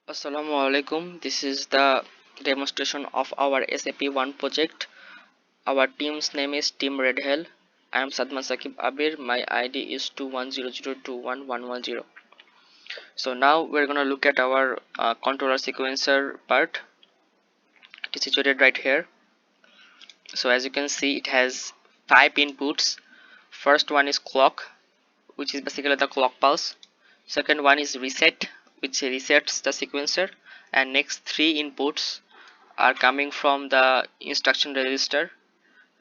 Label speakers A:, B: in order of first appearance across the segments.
A: Assalamu alaikum. This is the demonstration of our SAP 1 project. Our team's name is Team Red Hell. I am Sadman Sakib Abir. My ID is 2100211110. So now we're gonna look at our controller sequencer part. It is situated right here. So as you can see, it has 5 inputs. First one is clock, which is basically the clock pulse. Second one is reset, which resets the sequencer, and next 3 inputs are coming from the instruction register,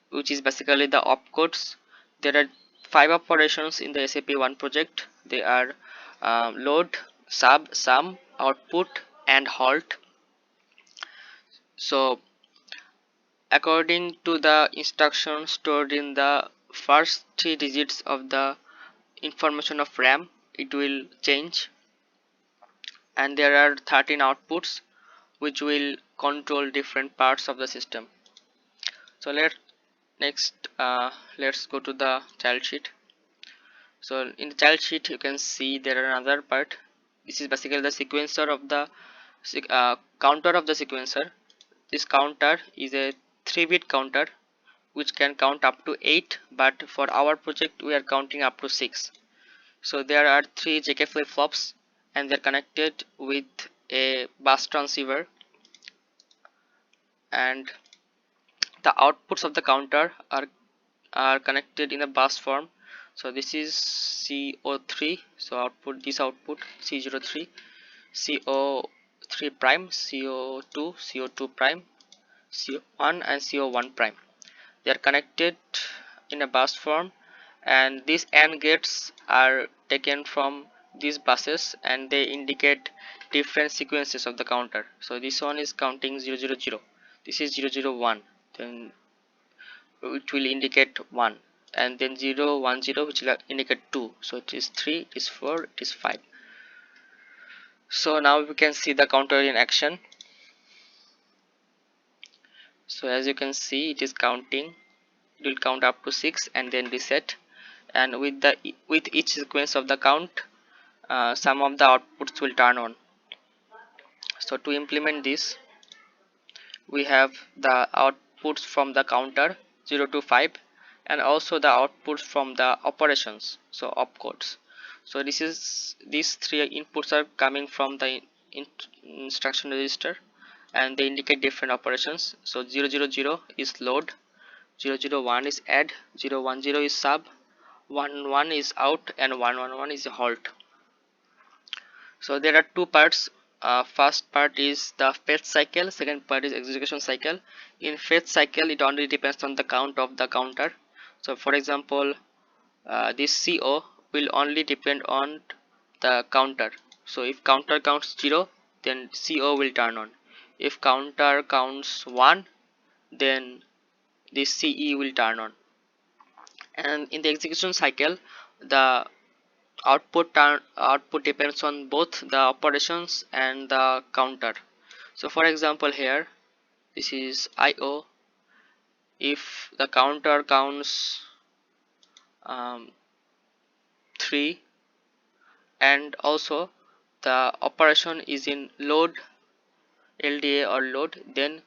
A: which is basically the opcodes. There are 5 operations in the SAP1 project. They are load, sub, sum, output, and halt. So according to the instructions stored in the first 3 digits of the information of RAM, it will change, and there are 13 outputs which will control different parts of the system. So let's go to the child sheet. So in the child sheet you can see there are another part. This is basically the sequencer of the counter of the sequencer. This counter is a 3-bit counter which can count up to 8, but for our project we are counting up to 6. So there are 3 JK flip-flops and they're connected with a bus transceiver, and the outputs of the counter are connected in a bus form. So this is CO3, so this output C03, CO3 prime, CO2 prime, CO1 and CO1 prime. They are connected in a bus form, and these AND gates are taken from these buses and they indicate different sequences of the counter. So this one is counting 000, this is 001, then it will indicate 1, and then 010 which will indicate 2. So it is 3, it is 4, it is 5. So now we can see the counter in action. So as you can see, it is counting. It will count up to 6 and then reset, and with each sequence of the count, some of the outputs will turn on. So to implement this, we have the outputs from the counter 0 to 5, and also the outputs from the operations, so opcodes. So these 3 inputs are coming from the instruction register, and they indicate different operations. So 000 is load, 001 is add, 010 is sub, 11 is out, and 111 is halt. So there are 2 parts. First part is the fetch cycle, second part is execution cycle. In fetch cycle, it only depends on the count of the counter. So for example, this CO will only depend on the counter. So if counter counts 0, then CO will turn on. If counter counts 1, then this CE will turn on. And in the execution cycle, the output depends on both the operations and the counter. So for example, here this is IO. If the counter counts 3, and also the operation is in load, LDA or load, then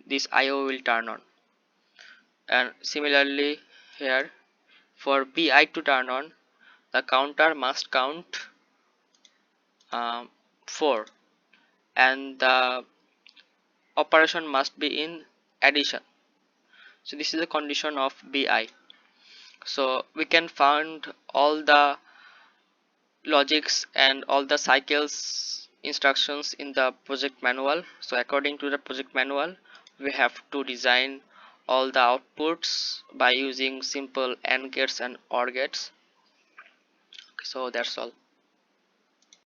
A: this IO will turn on. And similarly here, for BI to turn on, the counter must count 4, and the operation must be in addition. So this is the condition of BI. So we can find all the logics and all the cycles instructions in the project manual. So according to the project manual, we have to design all the outputs by using simple AND gates and OR gates. So that's all.